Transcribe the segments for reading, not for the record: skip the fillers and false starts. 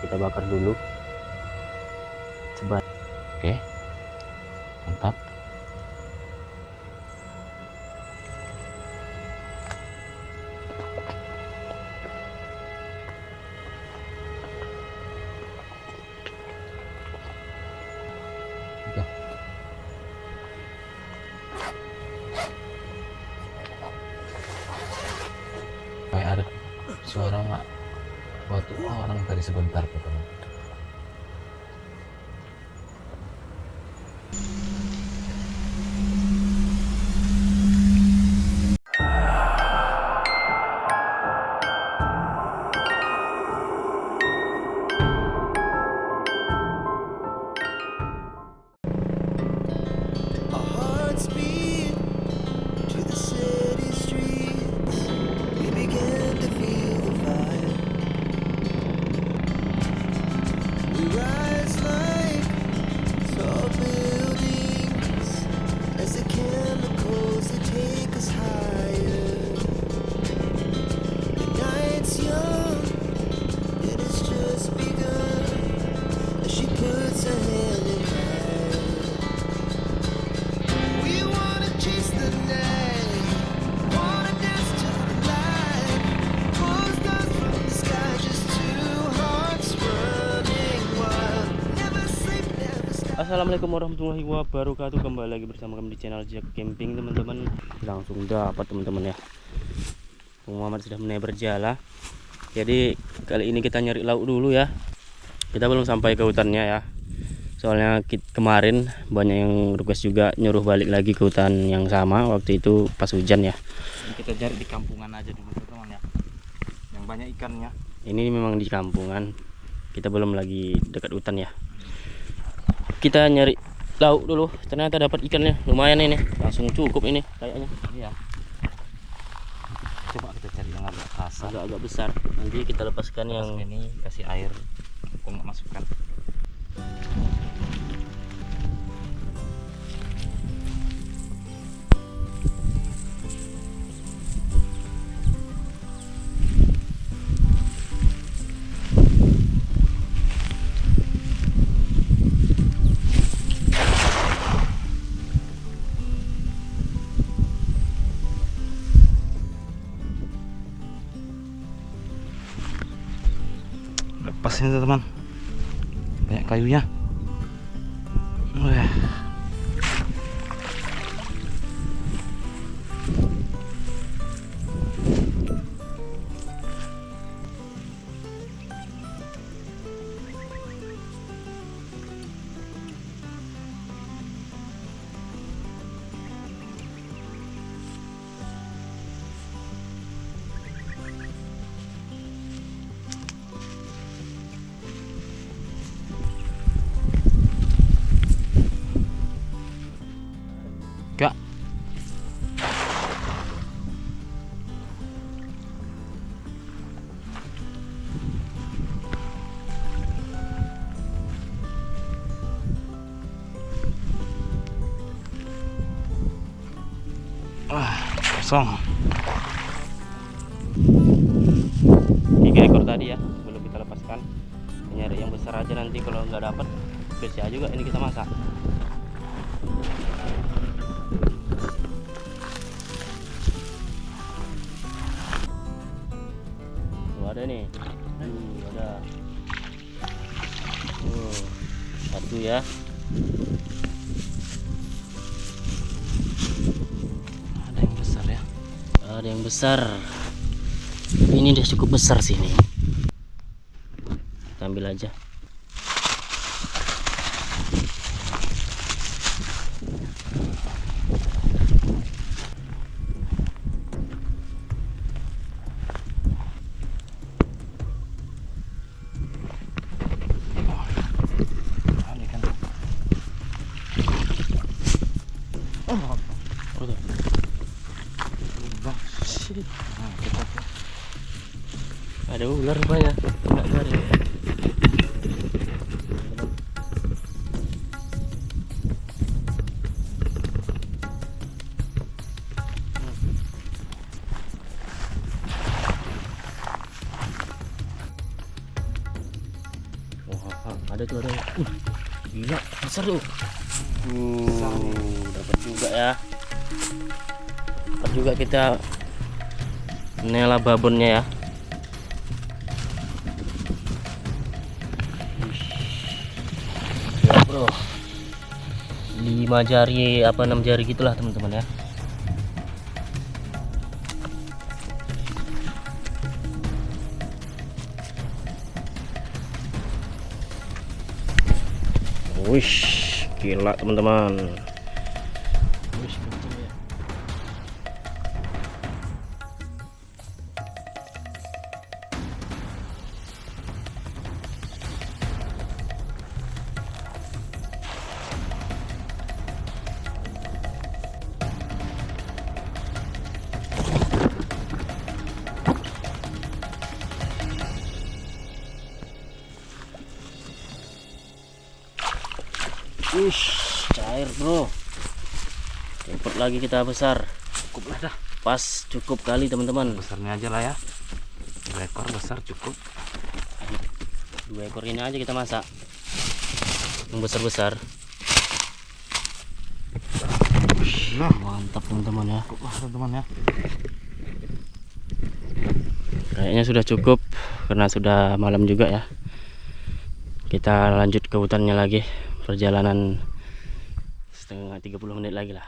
kita bakar dulu. Coba. Oke, mantap. Oke. Kayak ada suara waktu orang tadi sebentar tuh teman. Our hearts beat to the city streets. We began to feel the fire. We rise like tall buildings as the chemicals they take us higher. The night's young, it has just begun as she puts her hand in mine. We wanna chase the night, wanna dance to the light. Pulls dust from the sky, just two hearts running wild. Never sleep, never stop. Assalamualaikum warahmatullahi wabarakatuh. Kembali lagi bersama kami di channel Jack Camping, teman-teman. Langsung dapat, teman-teman ya. Bung Muhammad sudah mulai berjalan. Jadi kali ini kita nyari lauk dulu ya. Kita belum sampai ke hutannya ya. Soalnya kemarin banyak yang request juga nyuruh balik lagi ke hutan yang sama waktu itu pas hujan ya. Kita cari di kampungan aja dulu teman ya, yang banyak ikannya. Ini memang di kampungan. Kita belum lagi dekat hutan ya. Kita nyari lauk dulu. Ternyata dapat ikannya lumayan ini. Langsung cukup ini kayaknya. Iya. Coba kita cari yang agak kasar. Agak-agak besar. Nanti kita lepaskan yang Ini kasih air, aku nggak masukkan. Lepas ini teman, banyak kayunya. Wah. Kak. Kosong. 3 ekor tadi ya, belum kita lepaskan. Nyari yang besar aja, nanti kalau nggak dapat spesial juga ini kita masak. Tuh ada nih. Ada. Satu ya. Ada yang besar ya. Ada yang besar. Ini udah cukup besar sih nih. Kita ambil aja. Ada ikan. Udah. Bang. Nah, kita Ada ular rupanya. Enggak ada. Ada tuh, ada. Gila, besar tuh. Dapat juga ya. Dapat juga kita nela babonnya ya. Ya bro, 5 jari apa 6 jari gitulah teman-teman ya. Wish, gila teman-teman. Wish, kenceng ya. Cair bro. Dapat lagi kita besar. Cukup lah dah. Pas, cukup kali teman-teman. Besarnya aja lah ya. 2 ekor besar cukup. 2 ekor ini aja kita masak. Yang besar-besar. Nah, Mantap teman-teman ya. cukup lah teman-teman ya. Kayaknya sudah cukup karena sudah malam juga ya. Kita lanjut ke hutannya lagi. Perjalanan setengah 30 menit lagi lah.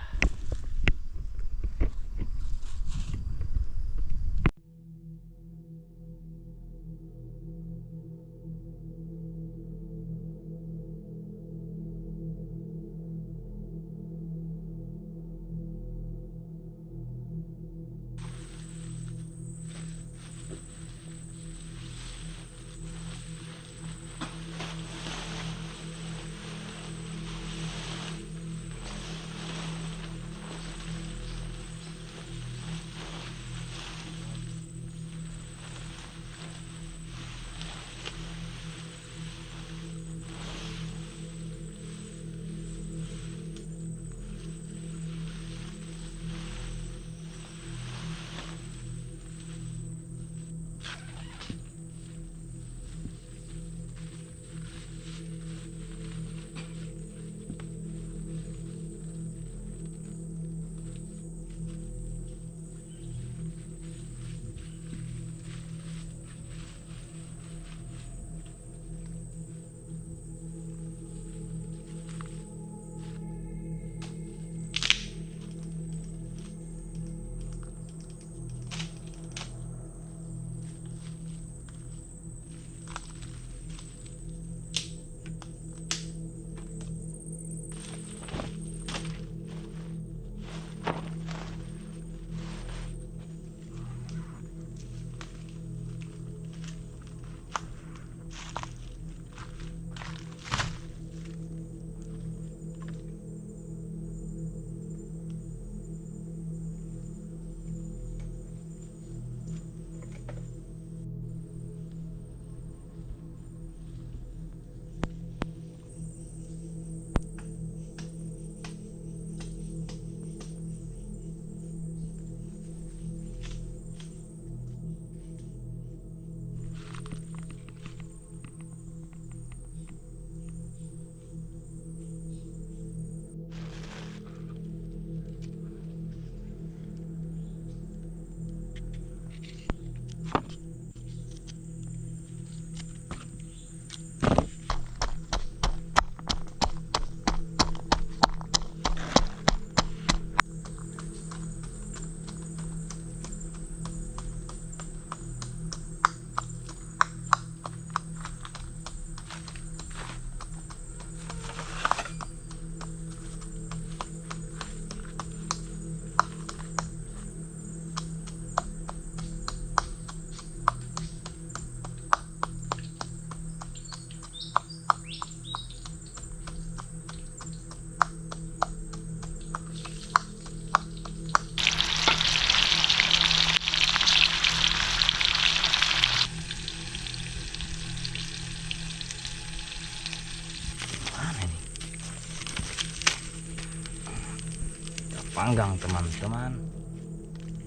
panggang teman-teman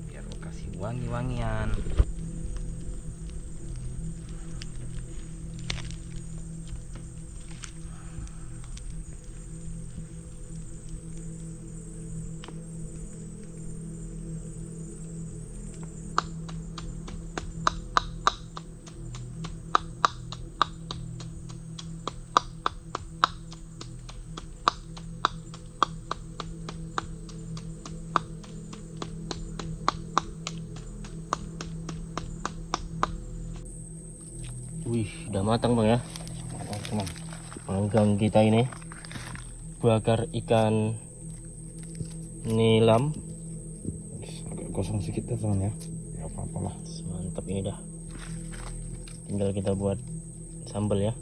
biar kasih wangi-wangian. Sudah matang bang ya. Teman, Manggang kita ini bakar ikan nilam. agak kosong sedikit ya teman ya. Ya apa-apalah. Mantap ini dah. Tinggal kita buat sambal ya.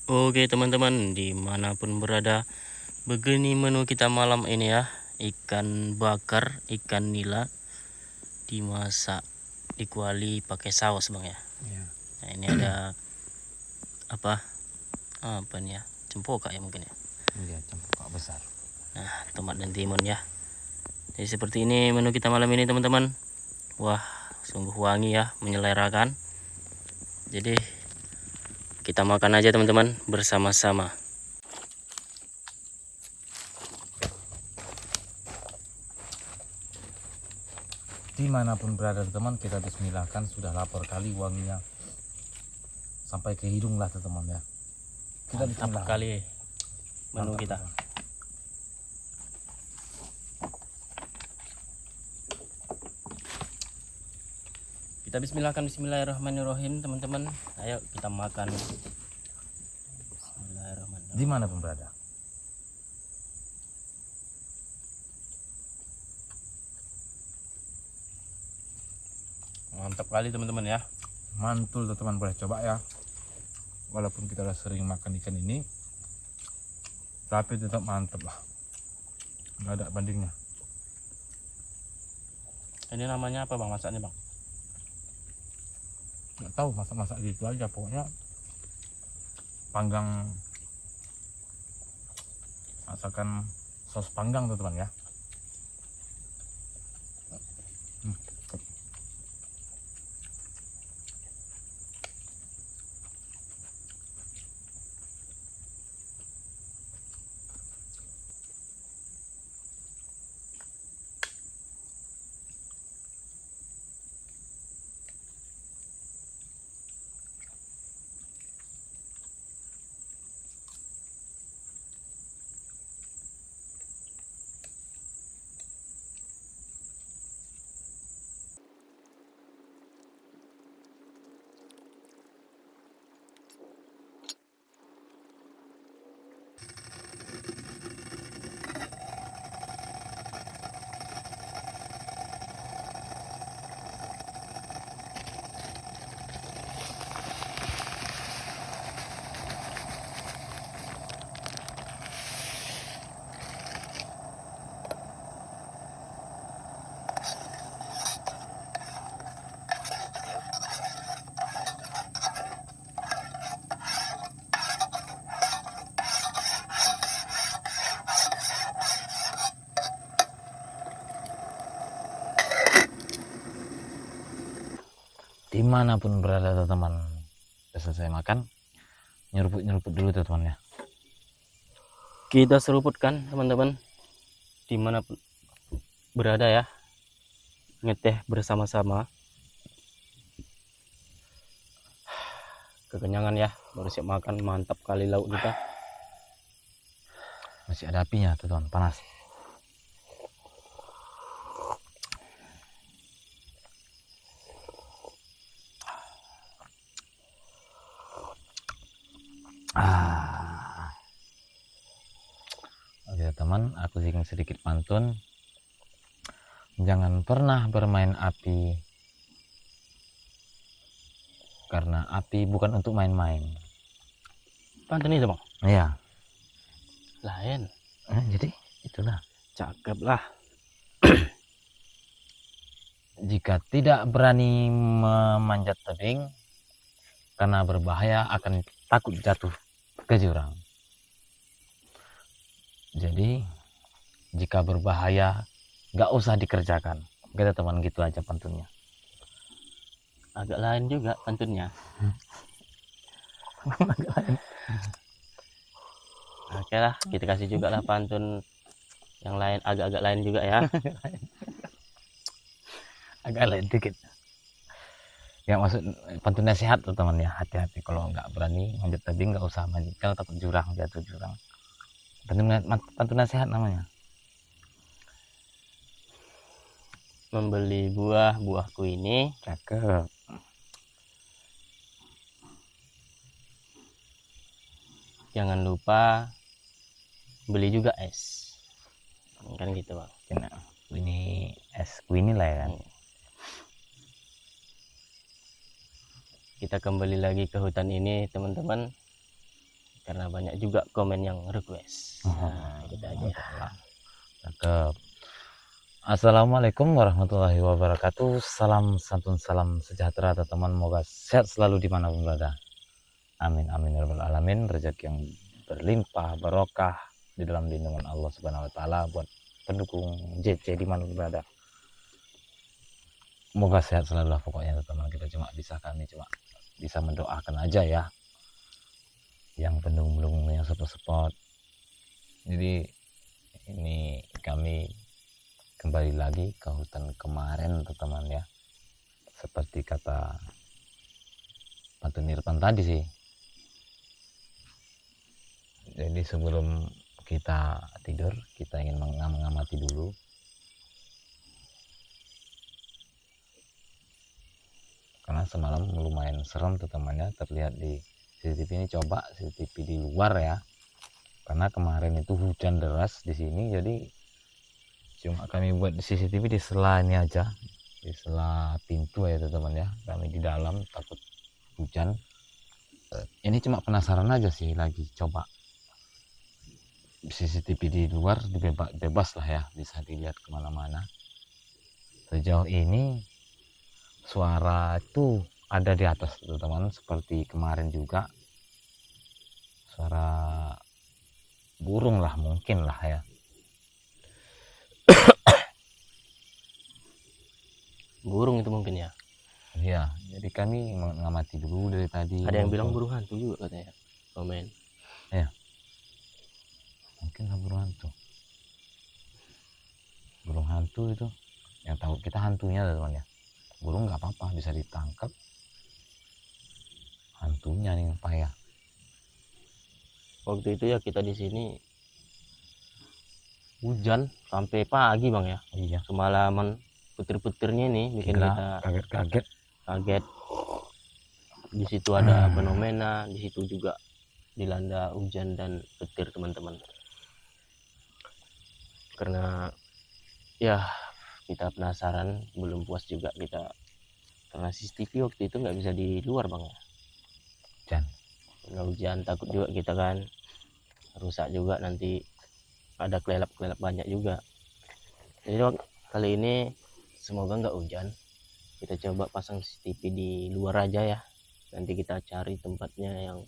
Oke teman-teman, dimanapun berada, begini menu kita malam ini ya. Ikan bakar, ikan nila dimasak, dikuali pakai saus bang ya. Iya. Nah ini ada apa nih ya, cempoka ya mungkin ya. Iya, cempaka besar. Nah tomat dan timun ya. Jadi seperti ini menu kita malam ini teman-teman. Wah sungguh wangi ya, menyelerakan. Jadi kita makan aja teman-teman bersama-sama. Dimanapun berada teman, kita bismillahkan. Sudah lapar kali wanginya sampai ke hidung lah teman ya. Kita Mantap bismillah. kali menu Mantap, kita. teman. Kita bismillahirrahmanirrahim teman-teman. Ayo kita makan. Bismillahirrahmanirrahim. Dimanapun berada. Mantap kali teman-teman ya. Mantul teman, boleh coba ya. Walaupun kita udah sering makan ikan ini, tapi tetap mantap lah. Nggak ada bandingnya. Ini namanya apa bang masaknya bang? Nggak tahu, masak-masak gitu aja pokoknya. Panggang, masakan sos panggang teman ya. Dimanapun berada teman, sudah selesai makan, nyeruput dulu teman ya. Kita seruputkan teman-teman dimanapun berada ya, ngeteh bersama-sama. Kekenyangan ya, baru siap makan. Mantap kali lauk kita. Masih ada apinya teman, panas. Oke teman, aku sedikit pantun. Jangan pernah bermain api, karena api bukan untuk main-main. Pantun itu bang. Iya. Lain. Jadi itulah. Cakep lah. Jika tidak berani memanjat tebing, karena berbahaya akan takut jatuh ke jurang. Jadi jika berbahaya nggak usah dikerjakan. Kita teman gitu aja pantunnya. Agak lain juga pantunnya. Oke lah, kita kasih juga lah pantun yang lain, agak-agak lain juga ya. Agak lain dikit. Yang maksud pantun nasihat tuh teman ya, hati-hati kalau nggak berani manjat tebing nggak usah manjat, kalau takut jurang, jatuh jurang. Pantun nasihat namanya. Membeli buahku ini. Cakep. Jangan lupa beli juga es. Kan gitu bang. Ini es kuini lah ya kan. Kita kembali lagi ke hutan ini teman-teman, karena banyak juga komen yang request. Nah, kita aja. Cakep. Assalamualaikum warahmatullahi wabarakatuh. Salam santun, salam sejahtera teman-teman. Moga sehat selalu dimanapun berada. Amin amin ya rabbal alamin. Rezeki yang berlimpah barokah di dalam lindungan Allah Subhanahu wa taala buat pendukung JC dimanapun berada. Moga sehat selalu lah pokoknya teman-teman. Kami cuma bisa mendoakan aja ya. Yang pendukung yang support. Jadi ini kami kembali lagi ke hutan kemarin teman-teman ya. Seperti kata pantun Irfan tadi sih. Jadi sebelum kita tidur, kita ingin mengamati dulu karena semalam lumayan serem teman-teman ya, terlihat di CCTV ini. Coba CCTV di luar ya, karena kemarin itu hujan deras di sini, jadi cuma kami buat CCTV di sela ini aja, di sela pintu ya teman-teman ya. Kami di dalam takut hujan. Ini cuma penasaran aja sih, lagi coba CCTV di luar bebas lah ya, bisa dilihat kemana-mana. Sejauh ini suara itu ada di atas teman-teman, seperti kemarin juga suara burung lah mungkin lah ya. Burung itu mungkin ya. Iya, jadi kami mengamati dulu dari tadi. Ada yang bilang burung hantu juga katanya, komen. Ya, mungkin lah burung hantu. Burung hantu itu yang tahu kita hantunya teman ya. Burung nggak apa-apa, bisa ditangkap. Hantunya nih yang payah. Waktu itu ya kita di sini hujan sampai pagi bang ya. Iya. Semalaman petir-petirnya nih bikin kita kaget. Di situ ada fenomena, di situ juga dilanda hujan dan petir teman-teman. Karena ya kita penasaran, belum puas juga kita, karena CCTV waktu itu nggak bisa di luar bang ya. Hujan. Karena hujan takut juga kita kan, rusak juga nanti, ada kelelap banyak juga. Jadi kali ini semoga nggak hujan, kita coba pasang CCTV di luar aja ya. Nanti kita cari tempatnya yang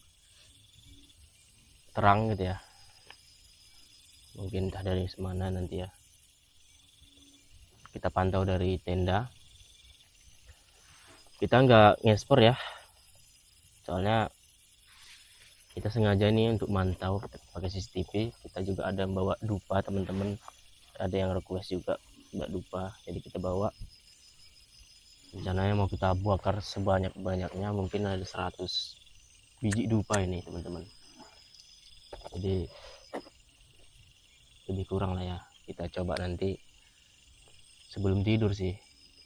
terang gitu ya, mungkin entah dari mana nanti ya. Kita pantau dari tenda, kita nggak ngespor ya, soalnya kita sengaja nih untuk mantau pakai CCTV. Kita juga ada bawa dupa teman-teman, ada yang request juga mbak dupa, jadi kita bawa. Rencananya mau kita bakar sebanyak-banyaknya, mungkin ada 100 biji dupa ini teman-teman, jadi lebih kurang lah ya. Kita coba nanti sebelum tidur sih,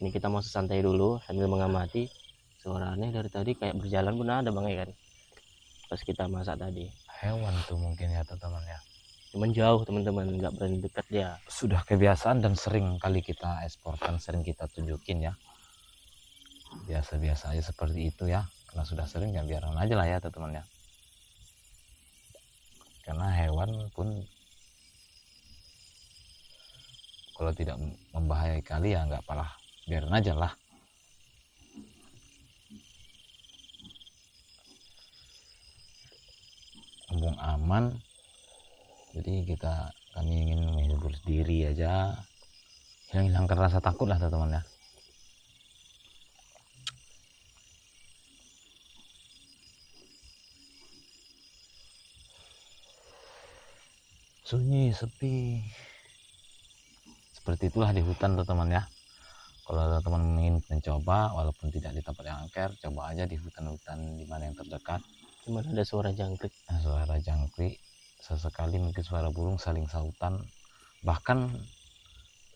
ini kita mau santai dulu sambil mengamati. Suara aneh dari tadi kayak berjalan pun ada bang ya kan. pas kita masak tadi. Hewan tuh mungkin ya teman-teman ya. Cuman jauh teman-teman, nggak berani dekat dia. Sudah kebiasaan dan sering kali kita eksporkan, sering kita tunjukin ya. Biasa-biasa aja seperti itu ya. Karena sudah sering ya biarin aja lah ya teman-teman ya. Karena hewan pun kalau tidak membahayai kali ya nggak apalah, biarin aja lah. Mumpung aman, jadi kami ingin menghibur diri aja, hilangkan rasa takut lah teman-teman ya. Sunyi, sepi, seperti itulah di hutan teman-teman ya. Kalau teman-teman ingin mencoba walaupun tidak di tempat yang angker, coba aja di hutan-hutan di mana yang terdekat. Cuman ada suara jangkrik. Suara jangkrik, sesekali mungkin suara burung saling sautan. Bahkan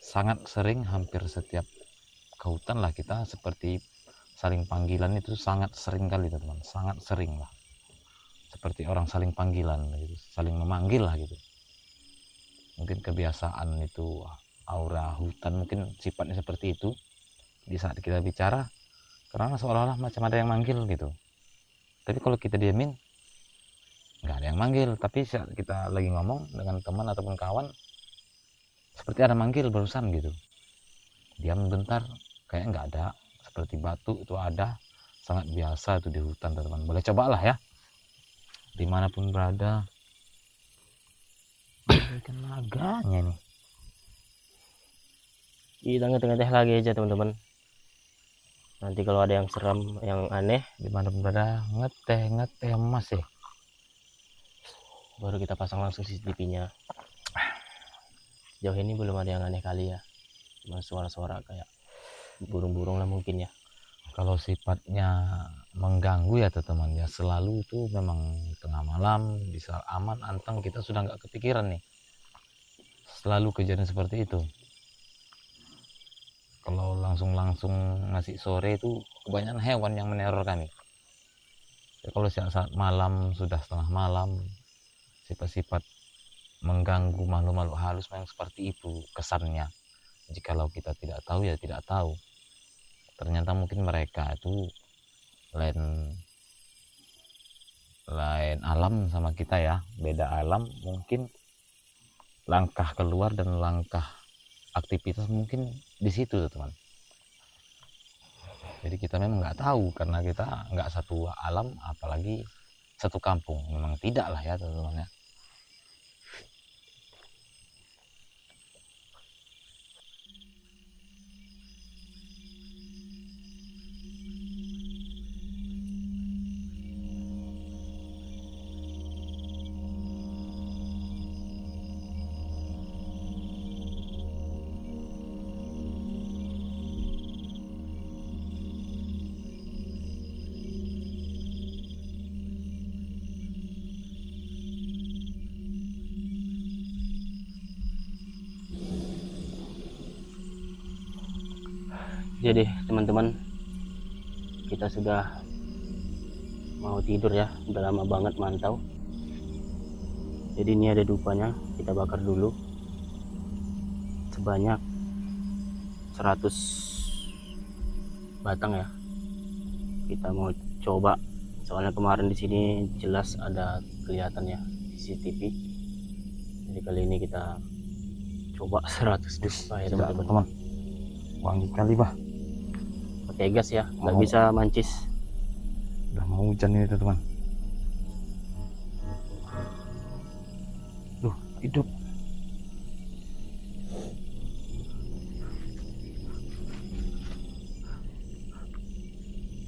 sangat sering, hampir setiap ke hutan lah kita seperti saling panggilan itu sangat sering kali teman-teman, sangat sering lah. Seperti orang saling panggilan gitu, saling memanggil lah gitu. Mungkin kebiasaan itu, aura hutan mungkin sifatnya seperti itu. Di saat kita bicara, karena seolah-olah macam ada yang manggil gitu. Tapi kalau kita diamin, nggak ada yang manggil. Tapi saat kita lagi ngomong dengan teman ataupun kawan, seperti ada manggil barusan gitu. Diam bentar, kayaknya nggak ada. Seperti batu itu ada, sangat biasa itu di hutan teman-teman. Boleh cobalah ya, dimanapun berada. Ikan naganya nih. Kita ngeteh-ngeteh lagi aja teman-teman. Nanti kalau ada yang seram, yang aneh, Dimanapun berada, ngeteh mas ya. baru kita pasang langsung CCTV-nya. Sejauh ini belum ada yang aneh kali ya. Cuma suara-suara kayak burung-burung lah mungkin ya. Kalau sifatnya mengganggu ya teman-teman ya, selalu itu memang tengah malam bisa aman anteng, kita sudah nggak kepikiran nih. Selalu kejadian seperti itu. Kalau langsung ngasih sore itu kebanyakan hewan yang meneror kami. Ya, kalau saat malam, sudah setengah malam, sifat-sifat mengganggu makhluk-makhluk halus memang seperti itu kesannya. Jikalau kita tidak tahu ya tidak tahu. Ternyata mungkin mereka itu lain alam sama kita ya, beda alam. Mungkin langkah keluar dan langkah aktivitas mungkin di situ teman. Jadi kita memang nggak tahu karena kita nggak satu alam, apalagi satu kampung. Memang tidak lah ya teman-teman ya. Jadi teman-teman, kita sudah mau tidur ya, udah lama banget mantau. Jadi ini ada dupanya, kita bakar dulu sebanyak 100 batang ya. Kita mau coba, soalnya kemarin di sini jelas ada kelihatan ya di CCTV. Jadi kali ini kita coba 100 dupa ya teman-teman. Wangi kali bah. Pakai gas ya, nggak bisa mancis. Udah mau hujan ini teman. Duh, hidup.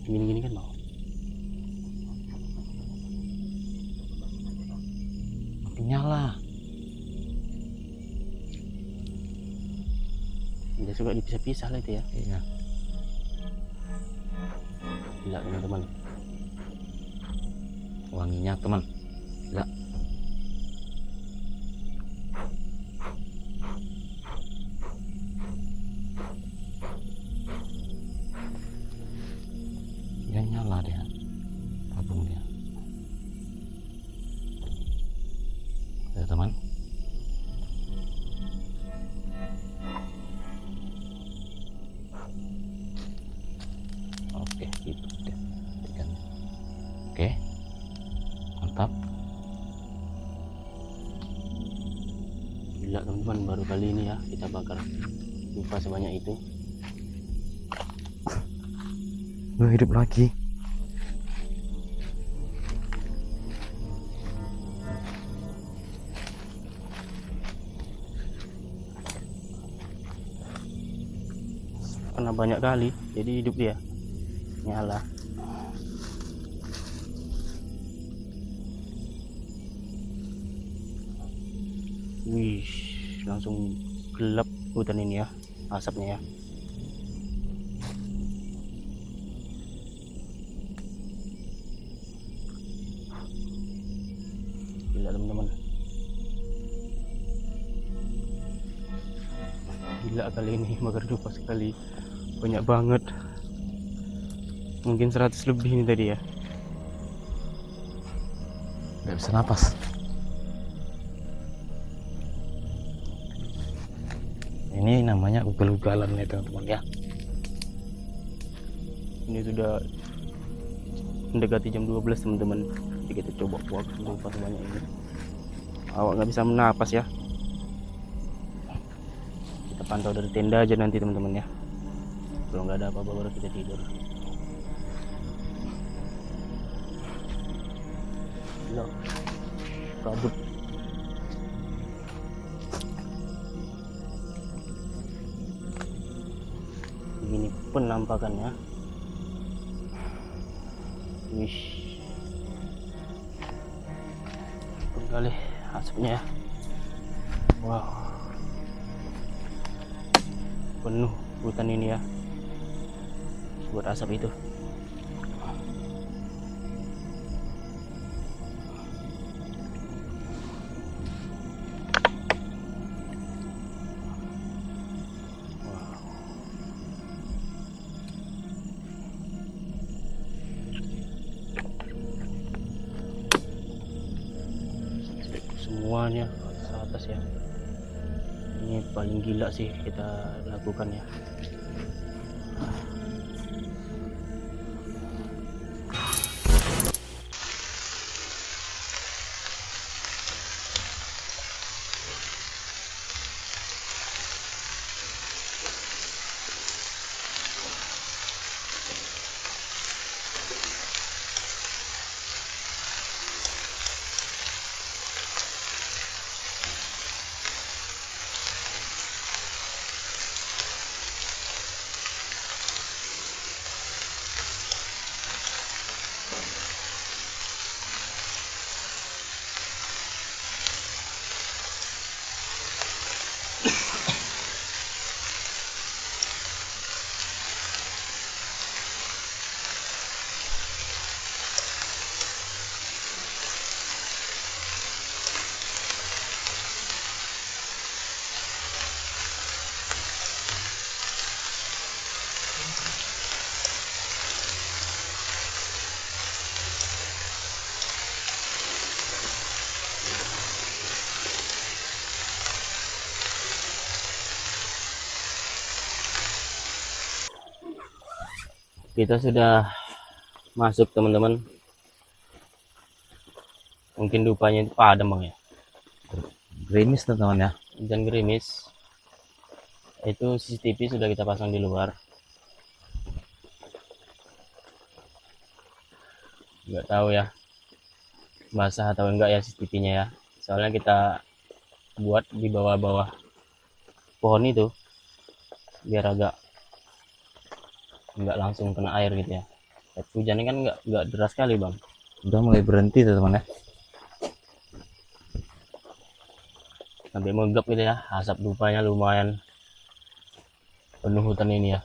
Gini-gini kan mau. Makin nyala. Dia suka dipisah-pisah lah itu ya. Iya. Gila teman-teman. Wanginya teman. Gila. Dia nyala dia. Tabung dia. teman-teman. Oke, itu udah ikannya. Oke, mantap. Gila teman-teman, baru kali ini ya kita bakar dupa sebanyak itu. Hidup lagi. Karena banyak kali jadi hidup dia, nyala. Wih, langsung gelap hutan ini ya, asapnya ya. Gila teman-teman, gila kali ini bakar dupa sekali, banyak banget, mungkin 100 lebih ini tadi ya. Nggak bisa napas. Ini namanya ugal-ugalan nih teman-teman ya. Ini sudah mendekati jam 12 teman-teman, jadi kita coba buat dupa sebanyak ini. Awak nggak bisa menapas ya, kita pantau dari tenda aja nanti teman-teman ya. Kalau nggak ada apa-apa baru kita tidur. Gila, kabut. Begini penampakannya. Wih, kali asapnya ya. Wow, penuh hutan ini ya buat asap itu. Semuanya ke atas ya. Ini paling gila sih kita lakukan ya. Kita sudah masuk teman-teman. Mungkin dupanya itu padam bang ya. Gerimis teman-teman ya. Hujan gerimis. Itu CCTV sudah kita pasang di luar. Nggak tahu ya basah atau enggak ya CCTV-nya ya. Soalnya kita buat di bawah-bawah pohon itu biar agak nggak langsung kena air gitu ya. Hujannya kan nggak deras sekali bang. Udah mulai berhenti teman-teman ya. Sampai megap gitu ya, asap dupanya lumayan penuh hutan ini ya.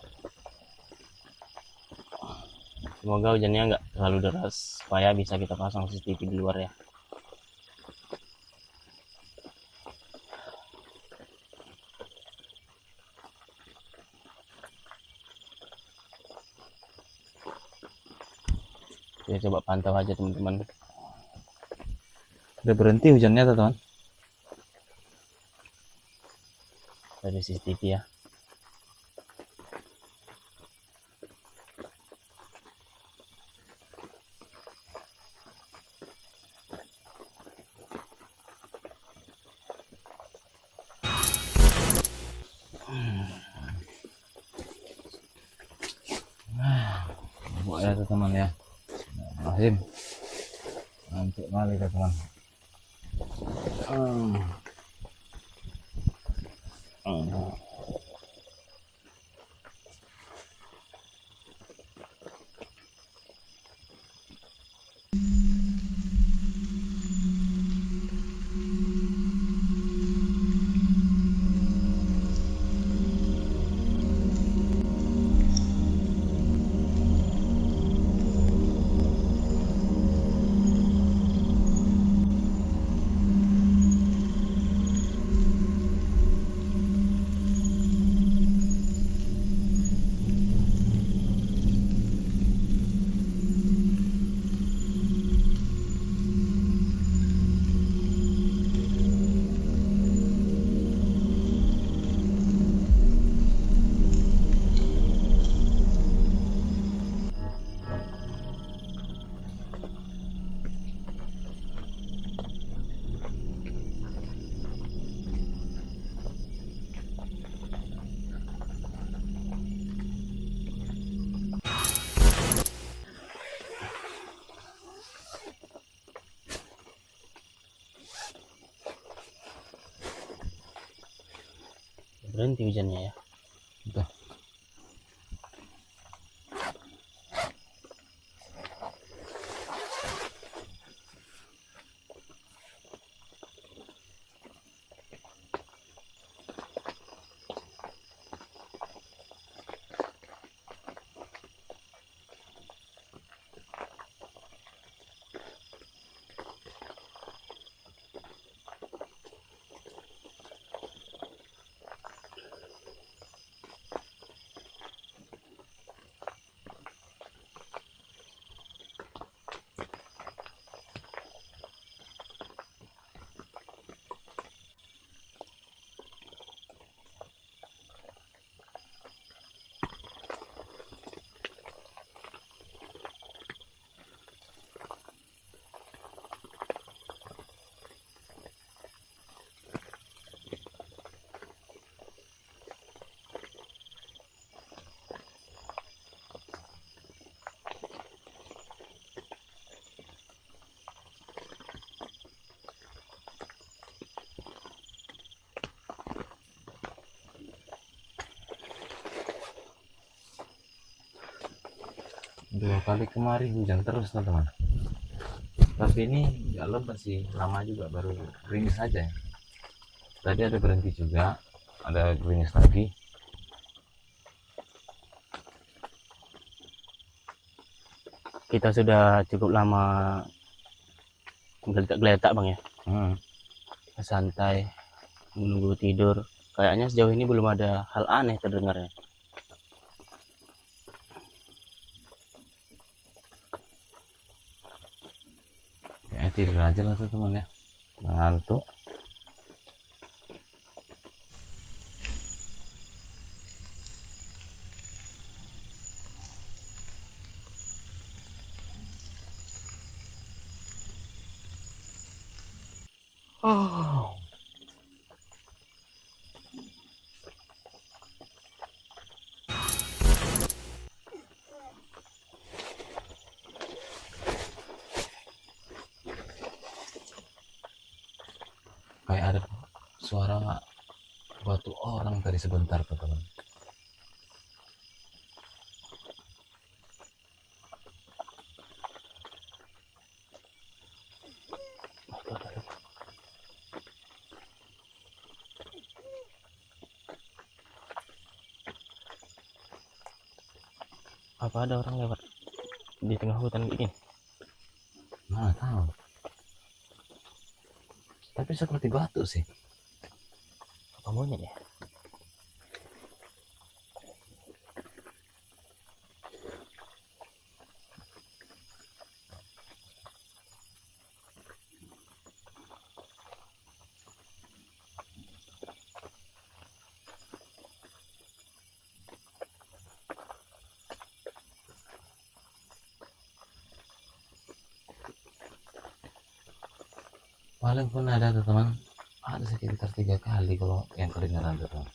Semoga hujannya nggak terlalu deras supaya bisa kita pasang CCTV di luar ya. Ya coba pantau aja teman-teman. Udah berhenti hujannya teman-teman. dari CCTV ya. Buat ya teman ya. Masih ngantuk kali teman. Berhenti hujannya ya. Udah. Dua kali kemarin hujan terus teman-teman, tapi ini nggak lebat sih, lama juga, baru gerimis aja ya. Tadi ada berhenti juga, ada gerimis lagi. Kita sudah cukup lama geletak-geletak bang ya, santai menunggu tidur. Kayaknya sejauh ini belum ada hal aneh terdengarnya. Ya tidur aja lah teman ya, ngantuk. Oh. Kayak ada suara batu orang tadi sebentar teman. Apa ada orang lewat di tengah hutan begini? Mana tahu, tapi seperti batu sih. Apa monyet ya? paling pun ada teman-teman, ada sekitar 3 kali kalau yang kedengaran teman.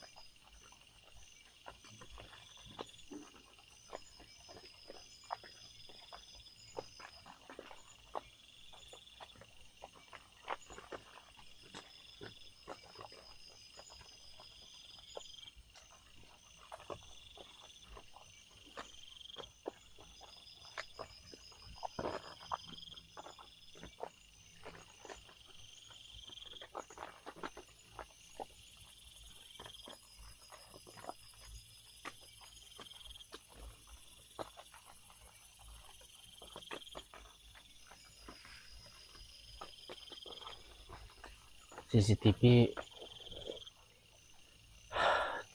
CCTV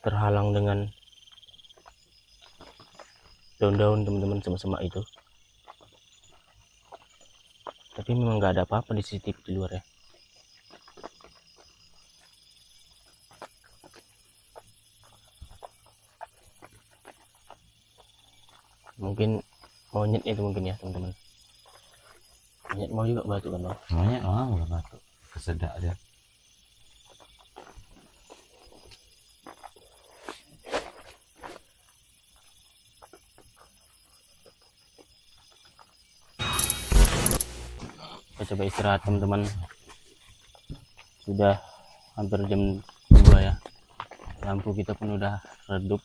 terhalang dengan daun-daun teman-teman, sama-sama itu. Tapi memang nggak ada apa-apa di CCTV di luar ya. Mungkin monyet itu mungkin ya teman-teman. Monyet mau juga batu kan bang? Semuanya udah batuk, kesedak dia. Kita coba istirahat teman-teman. Sudah hampir jam 2 ya. Lampu kita pun udah redup.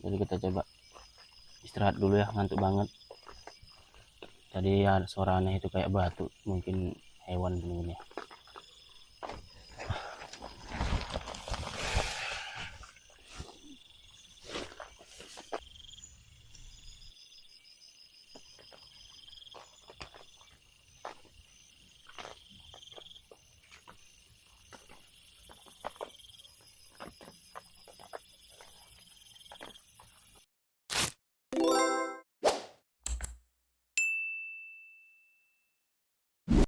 Jadi kita coba istirahat dulu ya, ngantuk banget. Tadi ya ada suara aneh itu kayak batu, mungkin hewan teman-teman ya.